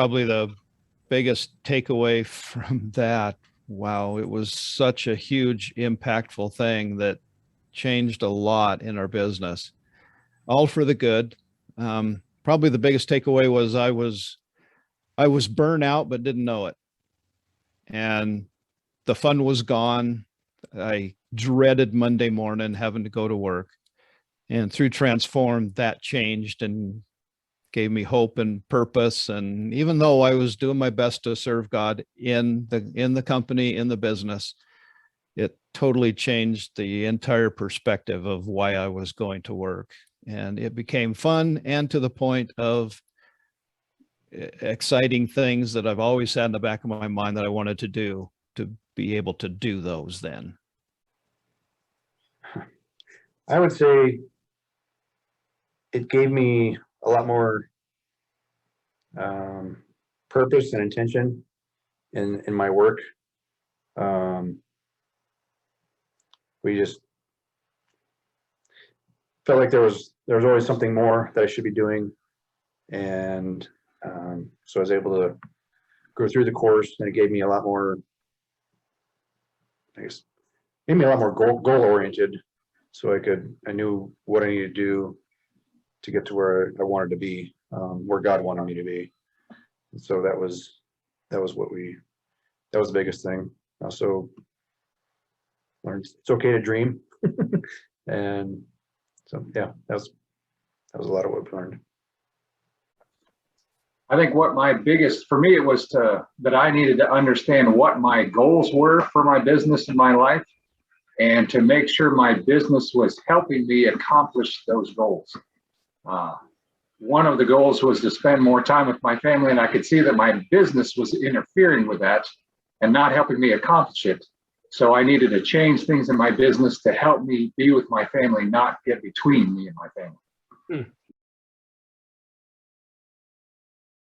probably the biggest takeaway from that. Wow, it was such a huge, impactful thing that changed a lot in our business, all for the good. Probably the biggest takeaway was I was burnt out, but didn't know it. And the fun was gone. I dreaded Monday morning having to go to work. And through Transform, that changed and gave me hope and purpose. And even though I was doing my best to serve God in the company, in the business, it totally changed the entire perspective of why I was going to work. And it became fun, and to the point of exciting things that I've always had in the back of my mind that I wanted to do, to be able to do those then. I would say it gave me a lot more purpose and intention in my work. We just felt like there was always something more that I should be doing, and so I was able to go through the course, and it gave me a lot more, I guess, made me a lot more goal oriented, so I knew what I needed to do to get to where I wanted to be, where God wanted me to be. And so that was the biggest thing. Also learned it's okay to dream. And so, yeah, that was a lot of what we learned. I think what my biggest, for me, it was that I needed to understand what my goals were for my business and my life, and to make sure my business was helping me accomplish those goals. One of the goals was to spend more time with my family, and I could see that my business was interfering with that and not helping me accomplish it. So I needed to change things in my business to help me be with my family, not get between me and my family.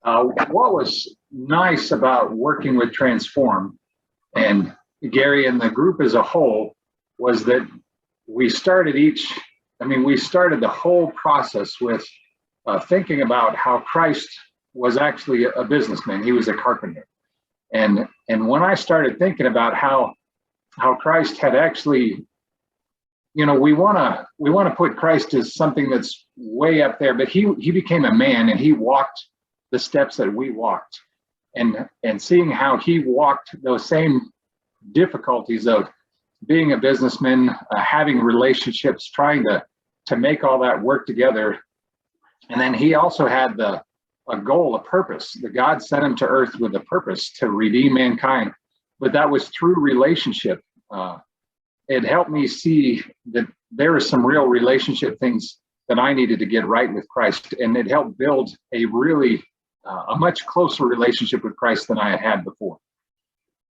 What was nice about working with Transform and Gary and the group as a whole was that we started the whole process with thinking about how Christ was actually a businessman. He was a carpenter. And when I started thinking about how Christ had actually, we want to put Christ as something that's way up there, but he became a man, and he walked the steps that we walked, and seeing how he walked those same difficulties of being a businessman, having relationships, trying to make all that work together. And then he also had a goal, a purpose, that God sent him to earth with a purpose to redeem mankind. But that was through relationship. It helped me see that there were some real relationship things that I needed to get right with Christ. And it helped build a really, a much closer relationship with Christ than I had before.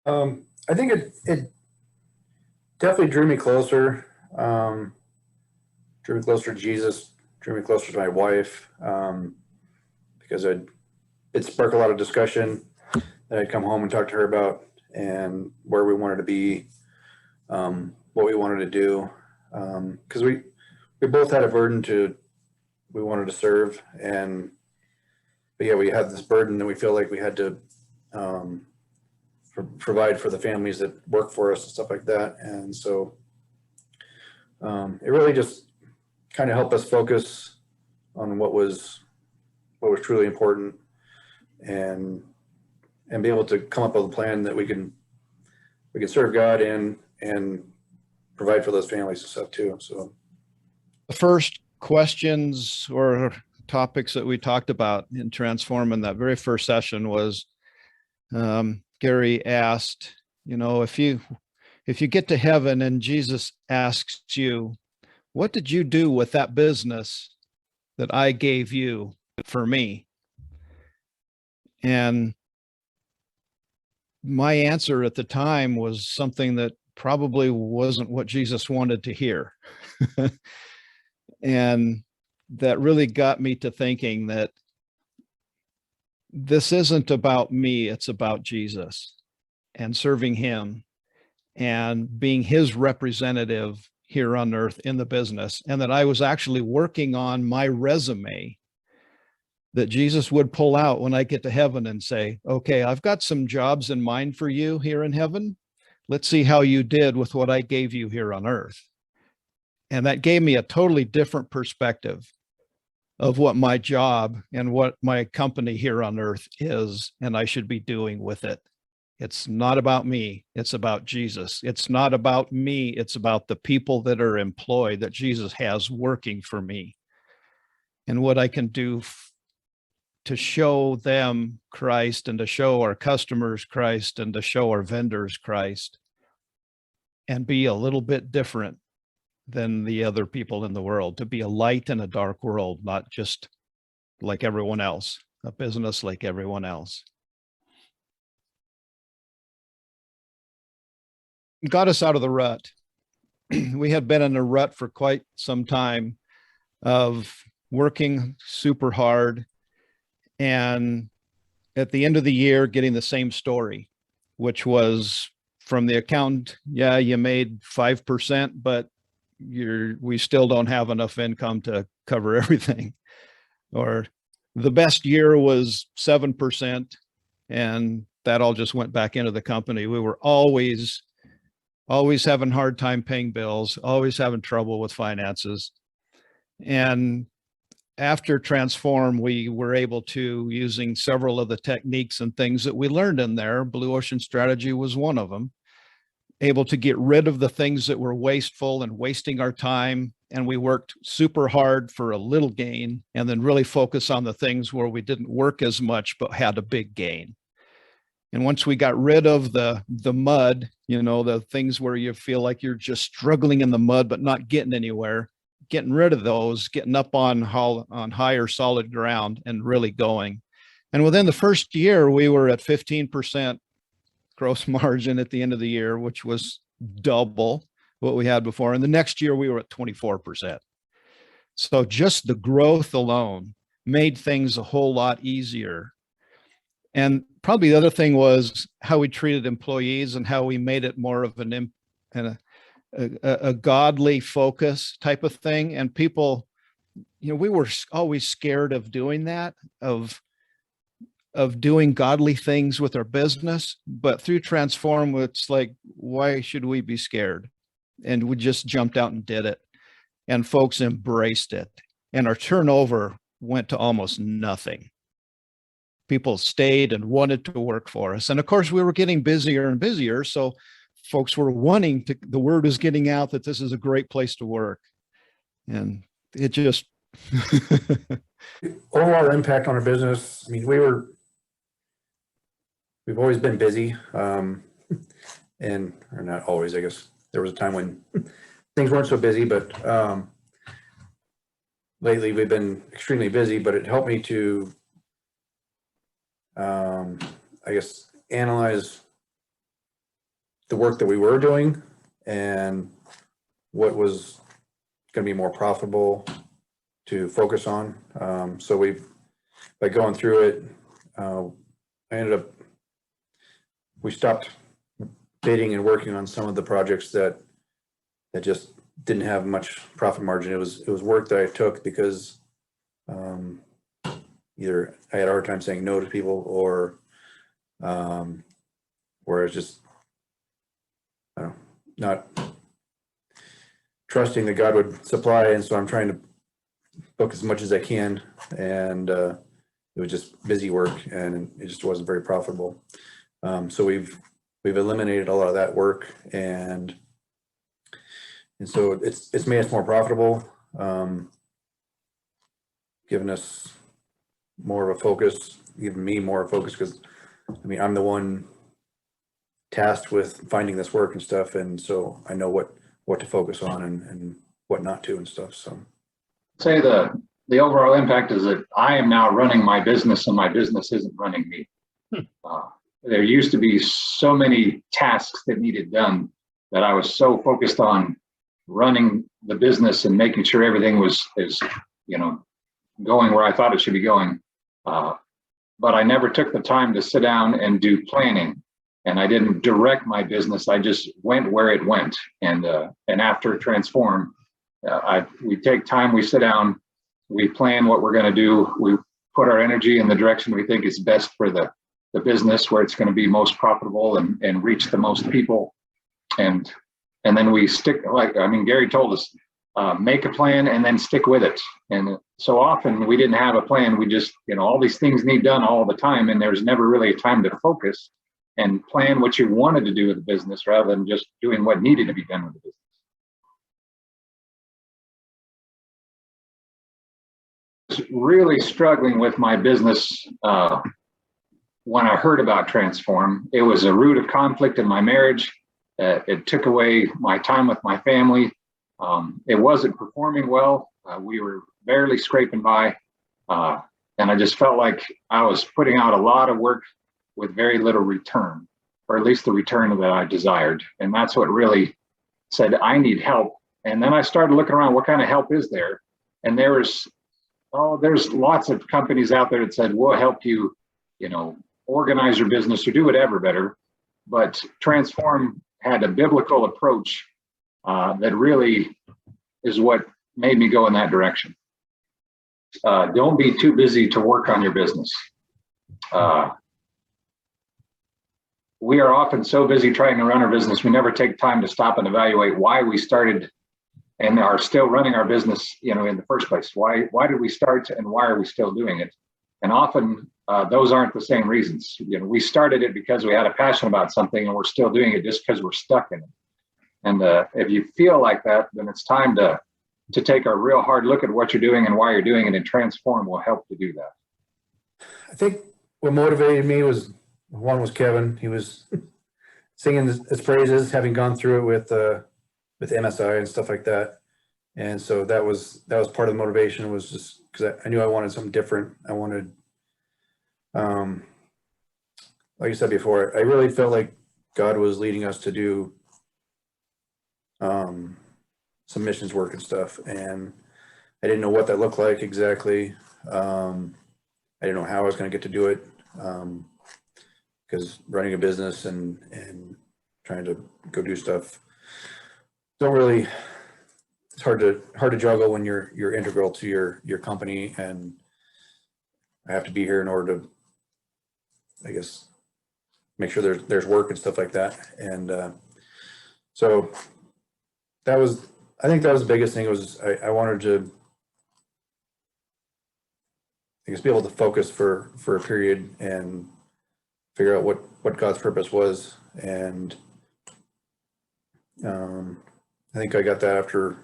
I think it definitely drew me closer to Jesus, drew me closer to my wife, because it sparked a lot of discussion that I'd come home and talk to her about, and where we wanted to be, what we wanted to do, because we both had a burden we wanted to serve, but yeah, we had this burden that we feel like we had to provide for the families that work for us and stuff like that. And so it really just kind of helped us focus on what was truly important, and be able to come up with a plan that we can serve God and provide for those families and stuff too. So the first questions or topics that we talked about in Transform in that very first session was, Gary asked, if you get to heaven and Jesus asks you, what did you do with that business that I gave you for me? And my answer at the time was something that probably wasn't what Jesus wanted to hear. And that really got me to thinking that this isn't about me, it's about Jesus and serving him and being his representative here on earth in the business. And that I was actually working on my resume that Jesus would pull out when I get to heaven and say, okay, I've got some jobs in mind for you here in heaven. Let's see how you did with what I gave you here on earth. And that gave me a totally different perspective of what my job and what my company here on earth is, and I should be doing with it. It's not about me. It's about Jesus. It's not about me. It's about the people that are employed that Jesus has working for me, and what I can do to show them Christ, and to show our customers Christ, and to show our vendors Christ, and be a little bit different than the other people in the world, to be a light in a dark world, not just like everyone else, a business like everyone else. Got us out of the rut. We had been in a rut for quite some time of working super hard, and at the end of the year getting the same story, which was from the accountant, yeah, you made 5%, but we still don't have enough income to cover everything. Or the best year was 7%, and that all just went back into the company. We were always having a hard time paying bills, always having trouble with finances. And after Transform, we were able to, using several of the techniques and things that we learned in there, Blue Ocean Strategy was one of them, able to get rid of the things that were wasteful and wasting our time. And we worked super hard for a little gain, and then really focus on the things where we didn't work as much, but had a big gain. And once we got rid of the mud, the things where you feel like you're just struggling in the mud, but not getting anywhere, getting rid of those, getting up on higher solid ground and really going. And within the first year, we were at 15% gross margin at the end of the year, which was double what we had before. And the next year we were at 24%. So just the growth alone made things a whole lot easier. And probably the other thing was how we treated employees and how we made it more of a godly focus type of thing. And people, we were always scared of doing that, of doing godly things with our business. But through Transform, it's like, why should we be scared? And we just jumped out and did it. And folks embraced it. And our turnover went to almost nothing. People stayed and wanted to work for us. And of course, we were getting busier and busier. So folks were wanting to, the word was getting out that this is a great place to work. And it just overall impact on our business. I mean, we've always been busy, or not always, I guess. There was a time when things weren't so busy, but lately we've been extremely busy. But it helped me to, I guess, analyze the work that we were doing and what was going to be more profitable to focus on. So by going through it, we stopped bidding and working on some of the projects that just didn't have much profit margin. It was work that I took because either I had a hard time saying no to people, or where I was just not trusting that God would supply, and so I'm trying to book as much as I can, and it was just busy work, and it just wasn't very profitable. So we've eliminated a lot of that work, and so it's made us more profitable, given us more of a focus, giving me more of a focus, because I mean, I'm the one tasked with finding this work and stuff, and so I know what to focus on and what not to and stuff. So say the overall impact is that I am now running my business, and my business isn't running me. There used to be so many tasks that needed done that I was so focused on running the business and making sure everything is going where I thought it should be going. But I never took the time to sit down and do planning, and I didn't direct my business. I just went where it went. And after Transform, we take time, we sit down, we plan what we're going to do. put our energy in the direction we think is best for the business, where it's going to be most profitable and reach the most people. And then we stick, like, I mean, Gary told us, make a plan and then stick with it. And so often we didn't have a plan. We just, all these things need done all the time. And there's never really a time to focus and plan what you wanted to do with the business rather than just doing what needed to be done with the business. Really struggling with my business when I heard about Transform. It was a root of conflict in my marriage. It took away my time with my family. It wasn't performing well. We were barely scraping by. And I just felt like I was putting out a lot of work with very little return, or at least the return that I desired. And that's what really said, I need help. And then I started looking around, what kind of help is there? And there's lots of companies out there that said, we'll help you, organize your business or do whatever better. But Transform had a biblical approach that really is what made me go in that direction. Don't be too busy to work on your business. We are often so busy trying to run our business, we never take time to stop and evaluate why we started and are still running our business, in the first place. Why did we start and why are we still doing it? And often those aren't the same reasons. We started it because we had a passion about something and we're still doing it just because we're stuck in it. And if you feel like that, then it's time to take a real hard look at what you're doing and why you're doing it, and Transform will help to do that. I think what motivated me was Kevin. He was singing his praises, having gone through it with MSI and stuff like that. And so that was part of the motivation, was just because I knew I wanted something different. I wanted, like I said before, I really felt like God was leading us to do some missions work and stuff, and I didn't know what that looked like exactly. I didn't know how I was going to get to do it, because running a business and trying to go do stuff it's hard to juggle when you're integral to your company, and I have to be here in order to, I guess, make sure there's work and stuff like that. And so I think that was the biggest thing, was I wanted to, I guess, be able to focus for a period and figure out what God's purpose was. And I think I got that after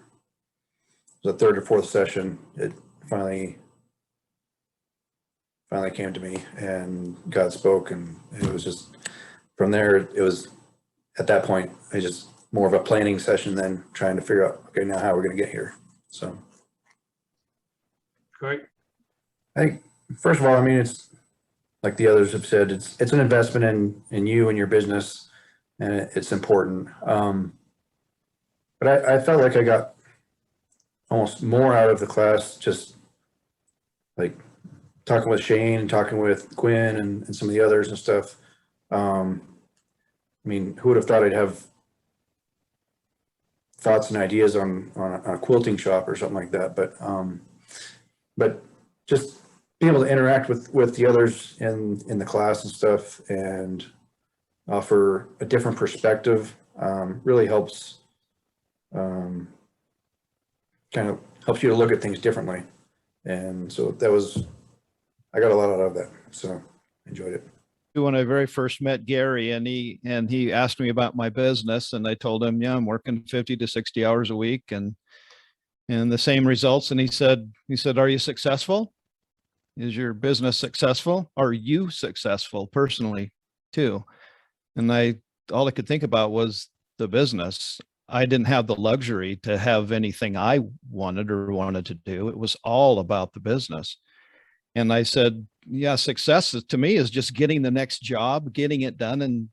the third or fourth session. It finally came to me, and God spoke, and it was just, from there, it was, at that point, I just more of a planning session than trying to figure out, okay, now how we're going to get here. So Great. I think, first of all, I mean, it's like the others have said, it's an investment in you and your business, and it's important. But I felt like I got almost more out of the class, just like talking with Shane and talking with Quinn and some of the others and stuff. I mean, who would have thought I'd have thoughts and ideas on a quilting shop or something like that? But just being able to interact with the others in the class and stuff, and offer a different perspective, really helps. Kind of helps you to look at things differently. And so I got a lot out of that. So I enjoyed it. When I very first met Gary, and he asked me about my business, and I told him, yeah, I'm working 50 to 60 hours a week and the same results. And he said, are you successful? Is your business successful? Are you successful personally too? And all I could think about was the business. I didn't have the luxury to have anything I wanted to do. It was all about the business. And I said, yeah, success to me is just getting the next job, getting it done, and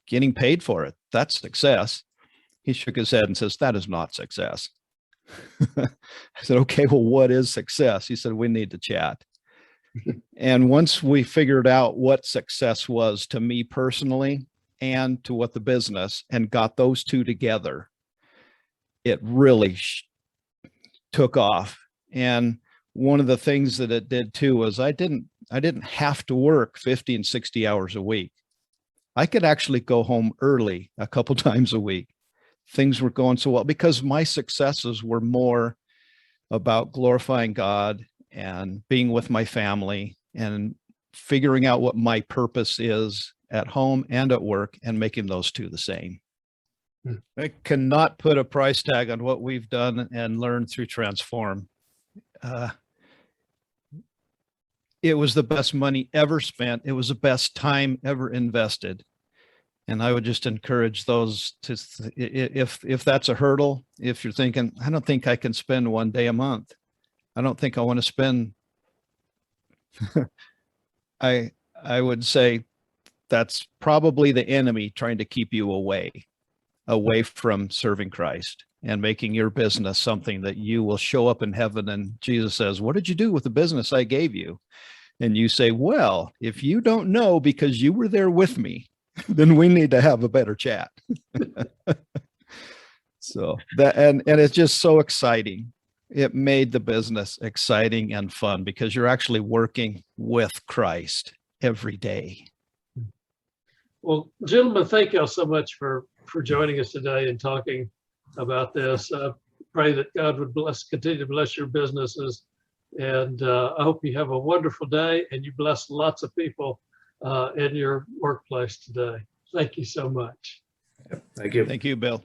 getting paid for it. That's success. He shook his head and says, that is not success. I said, okay, well, what is success? He said, we need to chat. And once we figured out what success was to me personally and to what the business, and got those two together, it really took off. And one of the things that it did too was I didn't have to work 50 and 60 hours a week. I could actually go home early a couple times a week. Things were going so well because my successes were more about glorifying God and being with my family and figuring out what my purpose is at home and at work and making those two the same. I cannot put a price tag on what we've done and learned through Transform. It was the best money ever spent. It was the best time ever invested. And I would just encourage those to, if that's a hurdle, if you're thinking, I don't think I can spend one day a month. I don't think I want to spend, I would say that's probably the enemy trying to keep you away from serving Christ and making your business something that you will show up in heaven. And Jesus says, what did you do with the business I gave you? And you say, well, if you don't know because you were there with me, then we need to have a better chat. So that, and it's just so exciting. It made the business exciting and fun because you're actually working with Christ every day. Well, gentlemen, thank y'all so much for joining us today and talking about this. Pray that God would continue to bless your businesses. And I hope you have a wonderful day and you bless lots of people in your workplace today. Thank you so much. Thank you. Thank you, Bill.